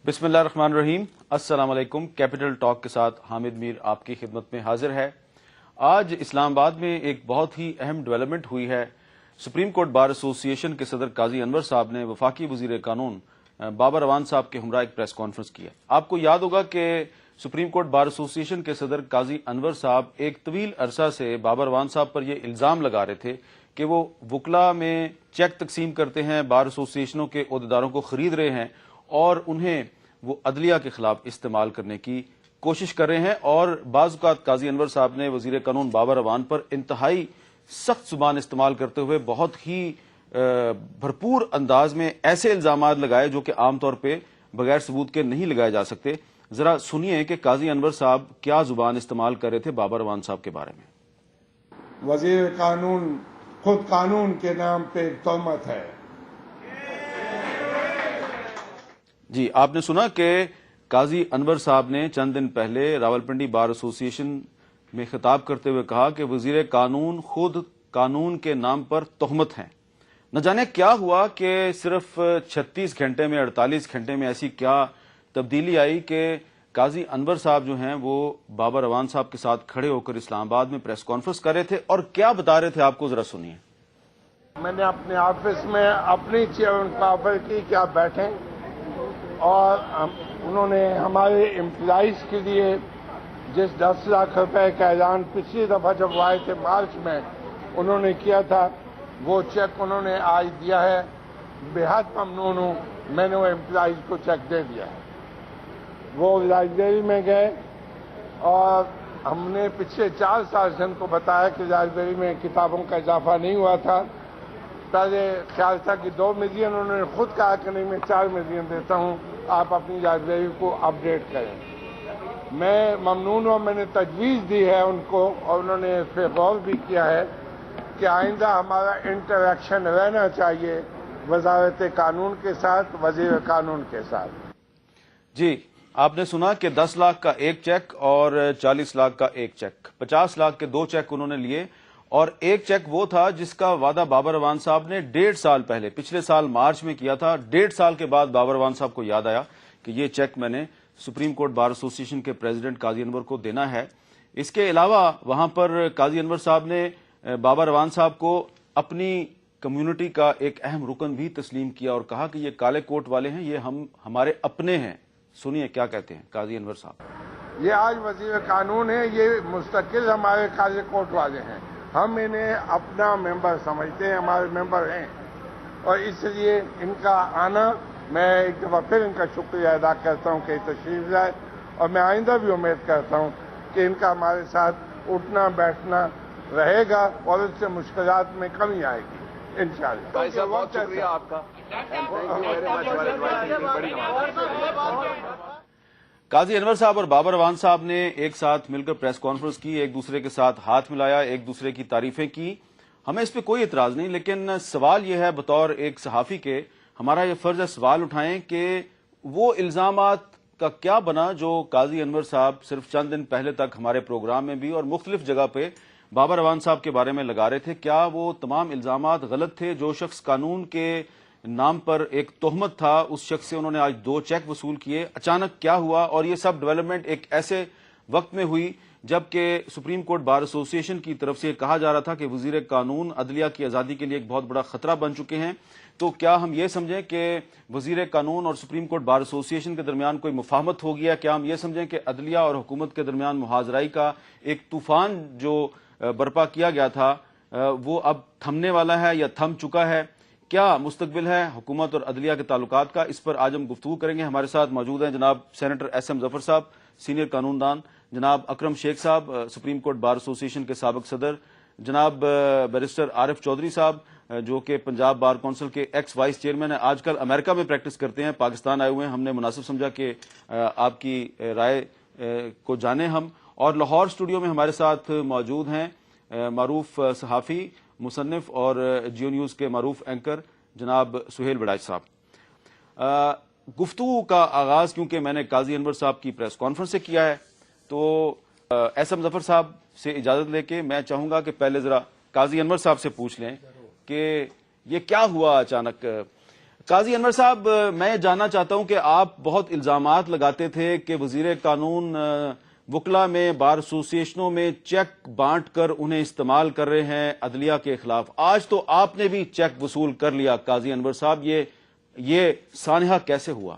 बिस्मिल्लाहिर्रहमानिर्रहीम। अस्सलाम वालेकुम। कैपिटल टॉक के साथ हामिद मीर आपकी खिदमत में हाजिर है। आज इस्लामाबाद में एक बहुत ही अहम डेवलपमेंट हुई है। सुप्रीम कोर्ट बार एसोसिएशन के सदर काजी अनवर साहब ने वफाकी वजीर कानून बाबर अवान साहब के हमरा एक प्रेस कॉन्फ्रेंस किया। आपको याद होगा कि सुप्रीम कोर्ट बार एसोसिएशन के सदर काजी अनवर साहब एक तवील अरसा से बाबर अवान साहब पर यह इल्जाम लगा रहे थे कि वो वकला में चेक तकसीम करते हैं, बार एसोसिएशनों के अहदेदारों को खरीद रहे हैं और उन्हें वो अदलिया के खिलाफ इस्तेमाल करने की कोशिश कर रहे हैं। और बाज़-औक़ात काजी अनवर साहब ने वजीर कानून बाबर अवान पर इंतहाई सख्त जुबान इस्तेमाल करते हुए बहुत ही भरपूर अंदाज में ऐसे इल्जामात लगाए जो कि आमतौर पर बगैर सबूत के नहीं लगाए जा सकते। जरा सुनिए कि काजी अनवर साहब क्या जुबान इस्तेमाल कर रहे थे बाबर अवान साहब के बारे में। वजीर कानून खुद कानून के नाम पे तोहमत है। जी, आपने सुना कि काजी अनवर साहब ने चंद दिन पहले रावलपिंडी बार एसोसिएशन में खिताब करते हुए कहा कि वजीर कानून खुद कानून के नाम पर तोहमत हैं। न जाने क्या हुआ कि सिर्फ 36 घंटे में 48 घंटे में ऐसी क्या तब्दीली आई कि काजी अनवर साहब जो हैं वो बाबर अवान साहब के साथ खड़े होकर इस्लामाबाद में प्रेस कॉन्फ्रेंस कर रहे थे और क्या बता रहे थे, आपको जरा सुनिए। मैंने अपने ऑफिस में अपनी चेयर उनको ऑफर की कि आप बैठें और उन्होंने हमारे एम्प्लॉइज के लिए जिस 10 लाख रुपए का ऐलान पिछली दफा जब वो आए थे मार्च में उन्होंने किया था, वो चेक उन्होंने आज दिया है। बेहद ममनून हूँ, मैंने वो एम्प्लॉइज को चेक दे दिया है। वो लाइब्रेरी में गए और हमने पिछले 4 साल से उनको बताया कि लाइब्रेरी में किताबों का इजाफा नहीं हुआ था। पहले ख्याल था कि 2 मिलियन, उन्होंने खुद कहा कि नहीं मैं 4 मिलियन देता हूँ, आप अपनी लाइब्रेरी को अपडेट करें। मैं ममनून हूँ, मैंने तजवीज़ दी है उनको और उन्होंने इस पर गौर भी किया है कि आइंदा हमारा इंटरेक्शन रहना चाहिए वजारत कानून के साथ, वजीर कानून के साथ। जी, आपने सुना कि 10 लाख का एक चेक और 40 लाख का एक चेक, 50 लाख के 2 चेक उन्होंने लिए और एक चेक वो था जिसका वादा बाबर अवान साहब ने 1.5 साल पहले पिछले साल मार्च में किया था। 1.5 साल के बाद बाबर अवान साहब को याद आया कि ये चेक मैंने सुप्रीम कोर्ट बार एसोसिएशन के प्रेसिडेंट काजी अनवर को देना है। इसके अलावा वहां पर काजी अनवर साहब ने बाबर अवान साहब को अपनी कम्युनिटी का एक अहम रुकन भी तस्लीम किया और कहा कि ये काले कोट वाले हैं, ये हमारे अपने हैं। सुनिए क्या कहते हैं काजी अनवर साहब। ये आज वजीर कानून है, ये मुस्तकिल हमारे काले कोट वाले हैं। हम इन्हें अपना मेंबर समझते हैं, हमारे मेंबर हैं और इसलिए इनका आना, मैं एक दफा फिर इनका शुक्रिया अदा करता हूं कि तशरीफ लाए और मैं आइंदा भी उम्मीद करता हूं कि इनका हमारे साथ उठना बैठना रहेगा और उससे मुश्किलात में कमी आएगी इंशाअल्लाह। भाई साहब बहुत शुक्रिया आपका। काजी अनवर साहब और बाबर अवान साहब ने एक साथ मिलकर प्रेस कॉन्फ्रेंस की, एक दूसरे के साथ हाथ मिलाया, एक दूसरे की तारीफें की। हमें इस पे कोई इतराज नहीं, लेकिन सवाल यह है बतौर एक सहाफी के हमारा यह फर्ज है सवाल उठाएं कि वो इल्जामात का क्या बना जो काजी अनवर साहब सिर्फ चंद दिन पहले तक हमारे प्रोग्राम में भी और मुख्तलिफ जगह पे बाबर अवान साहब के बारे में लगा रहे थे। क्या वो तमाम इल्जामात गलत थे? जो शख्स कानून के नाम पर एक तोहमत था, उस शख्स से उन्होंने आज 2 चेक वसूल किए। अचानक क्या हुआ? और ये सब डेवलपमेंट एक ऐसे वक्त में हुई जबकि सुप्रीम कोर्ट बार एसोसिएशन की तरफ से कहा जा रहा था कि वजीर कानून अदलिया की आज़ादी के लिए एक बहुत बड़ा खतरा बन चुके हैं। तो क्या हम ये समझें कि वजीर कानून और सुप्रीम कोर्ट बार एसोसिएशन के दरमियान कोई मुफाहमत हो गया? क्या हम ये समझें कि अदलिया और हुकूमत के दरमियान मुहाजराई का एक तूफान जो बर्पा किया गया था वो अब थमने वाला है या थम चुका है? क्या मुस्तकबिल है हुकूमत और अदलिया के ताल्लुकात का? इस पर आज हम गुफ्तगू करेंगे। हमारे साथ मौजूद हैं जनाब सेनेटर SM जफर साहब, सीनियर कानूनदान, जनाब अकरम शेख साहब, सुप्रीम कोर्ट बार एसोसिएशन के साबिक सदर, जनाब बैरिस्टर आरिफ चौधरी साहब जो कि पंजाब बार काउंसिल के एक्स वाइस चेयरमैन है, आजकल अमेरिका में प्रैक्टिस करते हैं, पाकिस्तान आए हुए हैं। हमने मुनासिब समझा कि आपकी राय को जाने हम। और लाहौर स्टूडियो में हमारे साथ मौजूद हैं मारूफ सहाफ़ी, मुसन्निफ और जियो न्यूज़ के मारूफ एंकर जनाब सुहेल बड़ाइच साहब। गुफ्तगू का आगाज क्योंकि मैंने काजी अनवर साहब की प्रेस कॉन्फ्रेंस से किया है तो SM जफर साहब से इजाजत लेके मैं चाहूंगा कि पहले जरा काजी अनवर साहब से पूछ लें कि ये क्या हुआ अचानक। قاضی انور صاحب، میں جاننا چاہتا ہوں کہ آپ بہت الزامات لگاتے تھے کہ وزیر قانون وکلا میں، بار ایسوسیشنوں میں چیک بانٹ کر انہیں استعمال کر رہے ہیں عدلیہ کے خلاف۔ آج تو آپ نے بھی چیک وصول کر لیا قاضی انور صاحب، یہ سانحہ کیسے ہوا؟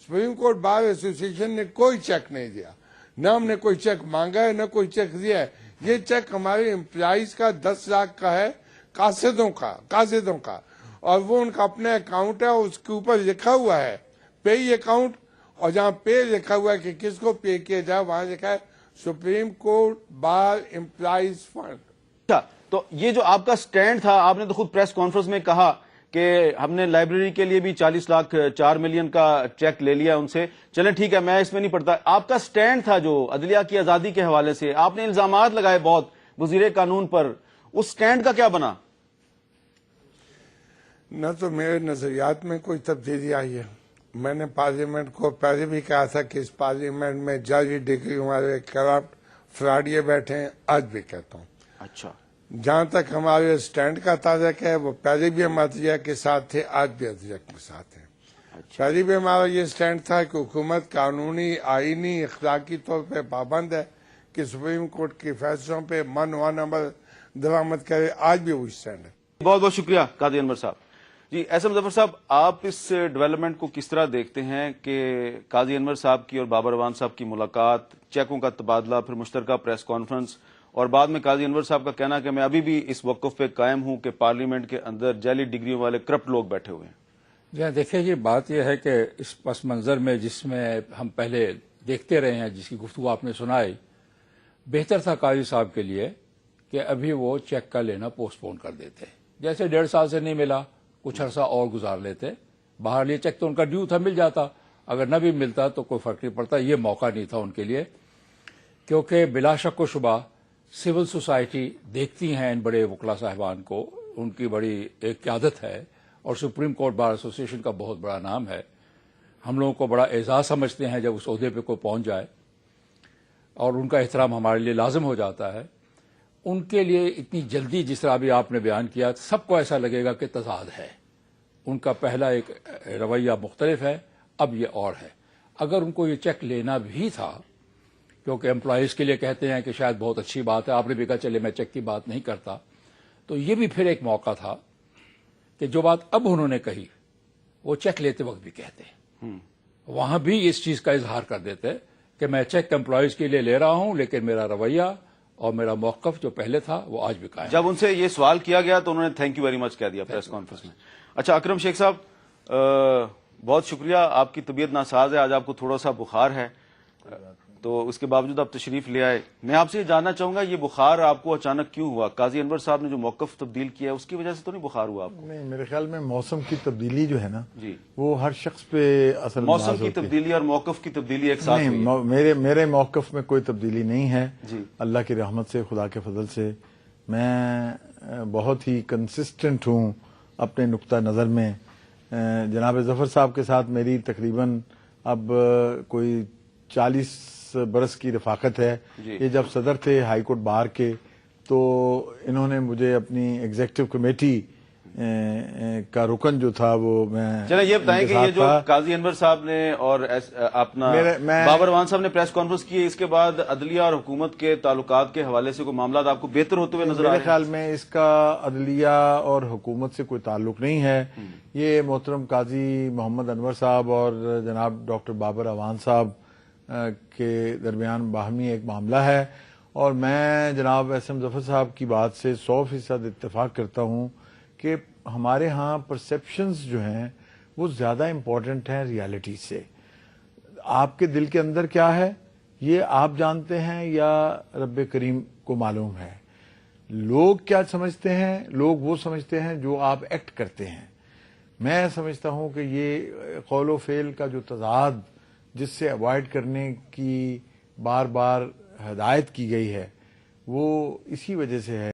سپریم کورٹ بار ایسوسیشن نے کوئی چیک نہیں دیا، نہ ہم نے کوئی چیک مانگا ہے، نہ کوئی چیک دیا ہے۔ یہ چیک ہمارے امپلائیز کا 10 لاکھ کا ہے، قاصدوں کا، اور وہ ان کا اپنا اکاؤنٹ ہے، اس کے اوپر لکھا ہوا ہے پے اکاؤنٹ، اور جہاں پے لکھا ہوا ہے کہ کس کو پے کیا جائے وہاں لکھا ہے supreme court bar employees fund. اچھا، تو یہ جو آپ کا سٹینڈ تھا، آپ نے تو خود پریس کانفرنس میں کہا کہ ہم نے لائبریری کے لیے بھی 40 لاکھ 4 ملین کا چیک لے لیا ان سے، چلیں ٹھیک ہے، میں اس میں نہیں پڑتا۔ آپ کا سٹینڈ تھا جو عدلیہ کی آزادی کے حوالے سے، آپ نے الزامات لگائے بہت وزیر قانون پر، اس سٹینڈ کا کیا بنا؟ نہ تو میرے نظریات میں کوئی تبدیلی آئی ہے۔ میں نے پارلیمنٹ کو پہلے بھی کہا تھا کہ اس پارلیمنٹ میں جج ڈگری والے کرپٹ فراڈیے بیٹھے ہیں، آج بھی کہتا ہوں۔ اچھا، جہاں تک ہمارے سٹینڈ کا تعلق ہے، وہ پہلے بھی ہم عدلیہ کے ساتھ تھے، آج بھی عدلیہ کے ساتھ ہیں۔ پہلے بھی ہمارا یہ سٹینڈ تھا کہ حکومت قانونی، آئینی، اخلاقی طور پہ پابند ہے کہ سپریم کورٹ کے فیصلوں پہ من و عمل درآمد کرے، آج بھی وہی سٹینڈ ہے۔ بہت بہت شکریہ قاضی انور صاحب۔ جی ایس ایم ظفر صاحب، آپ اس ڈیولپمنٹ کو کس طرح دیکھتے ہیں کہ قاضی انور صاحب کی اور بابر اعوان صاحب کی ملاقات، چیکوں کا تبادلہ، پھر مشترکہ پریس کانفرنس، اور بعد میں قاضی انور صاحب کا کہنا کہ میں ابھی بھی اس موقف پہ قائم ہوں کہ پارلیمنٹ کے اندر جعلی ڈگریوں والے کرپٹ لوگ بیٹھے ہوئے ہیں؟ جی دیکھیں، یہ بات یہ ہے کہ اس پس منظر میں جس میں ہم پہلے دیکھتے رہے ہیں، جس کی گفتگو آپ نے سنائی، بہتر تھا قاضی صاحب کے لیے کہ ابھی وہ چیک کا لینا پوسٹ پون کر دیتے، جیسے 1.5 سال سے نہیں ملا، کچھ عرصہ اور گزار لیتے، باہر لیے چیک تو ان کا ڈیو تھا، مل جاتا، اگر نہ بھی ملتا تو کوئی فرق نہیں پڑتا۔ یہ موقع نہیں تھا ان کے لیے، کیونکہ بلا شک و شبہ سول سوسائٹی دیکھتی ہیں ان بڑے وکلا صاحبان کو، ان کی بڑی ایک قیادت ہے، اور سپریم کورٹ بار ایسوسیشن کا بہت بڑا نام ہے۔ ہم لوگوں کو بڑا اعزاز سمجھتے ہیں جب اس عہدے پہ کوئی پہنچ جائے، اور ان کا احترام ہمارے لیے لازم ہو جاتا ہے۔ ان کے لیے اتنی جلدی، جس طرح ابھی آپ نے بیان کیا، سب کو ایسا لگے گا کہ تضاد ہے۔ ان کا پہلا ایک رویہ مختلف ہے، اب یہ اور ہے۔ اگر ان کو یہ چیک لینا بھی تھا، کیونکہ امپلائیز کے لیے کہتے ہیں کہ شاید بہت اچھی بات ہے، آپ نے بھی کہا چلے میں چیک کی بات نہیں کرتا، تو یہ بھی پھر ایک موقع تھا کہ جو بات اب انہوں نے کہی وہ چیک لیتے وقت بھی کہتے، وہاں بھی اس چیز کا اظہار کر دیتے کہ میں چیک امپلائیز کے لیے لے رہا ہوں، لیکن میرا رویہ اور میرا موقف جو پہلے تھا وہ آج بھی قائم ہے۔ جب ان سے یہ سوال کیا گیا تو انہوں نے تھینک یو ویری مچ کہہ دیا پریس کانفرنس میں۔ اچھا اکرم شیخ صاحب، بہت شکریہ، آپ کی طبیعت ناساز ہے، آج آپ کو تھوڑا سا بخار ہے، تو اس کے باوجود آپ تشریف لے آئے۔ میں آپ سے یہ جاننا چاہوں گا، یہ بخار آپ کو اچانک کیوں ہوا؟ قاضی انور صاحب نے جو موقف تبدیل کیا ہے اس کی وجہ سے تو نہیں بخار ہوا آپ کو؟ نہیں، میرے خیال میں موسم کی تبدیلی جو ہے نا، جی، وہ ہر شخص پہ اثر موسم کی تبدیلی اور موقف کی تبدیلی ایک ساتھ ہوئی ہے؟ نہیں، میرے موقف میں کوئی تبدیلی نہیں ہے، جی، اللہ کی رحمت سے، خدا کے فضل سے میں بہت ہی کنسسٹنٹ ہوں اپنے نقطہ نظر میں۔ جناب ظفر صاحب کے ساتھ میری تقریباً اب کوئی 40 برس کی رفاقت ہے۔ جی، یہ جب صدر تھے ہائی کورٹ بار کے، تو انہوں نے مجھے اپنی ایگزیکٹو کمیٹی کا رکن جو تھا وہ میں، چلیں یہ بتائیں کہ یہ جو قاضی انور صاحب نے اور اپنا بابر اعوان صاحب نے پریس کانفرنس کی ہے، اس کے بعد عدلیہ اور حکومت کے تعلقات کے حوالے سے کوئی معاملات آپ کو بہتر ہوتے ہوئے نظر آ رہے ہیں؟ میرے خیال میں اس کا عدلیہ اور حکومت سے کوئی تعلق نہیں ہے۔ یہ محترم قاضی محمد انور صاحب اور جناب ڈاکٹر بابر اعوان صاحب کے درمیان باہمی ایک معاملہ ہے، اور میں جناب ایس ایم ظفر صاحب کی بات سے 100% اتفاق کرتا ہوں کہ ہمارے ہاں پرسیپشنز جو ہیں وہ زیادہ امپورٹنٹ ہیں ریالٹی سے۔ آپ کے دل کے اندر کیا ہے یہ آپ جانتے ہیں یا رب کریم کو معلوم ہے؟ لوگ کیا سمجھتے ہیں؟ لوگ وہ سمجھتے ہیں جو آپ ایکٹ کرتے ہیں۔ میں سمجھتا ہوں کہ یہ قول و فعل کا جو تضاد جس سے اوائڈ کرنے کی بار بار ہدایت کی گئی ہے، وہ اسی وجہ سے ہے۔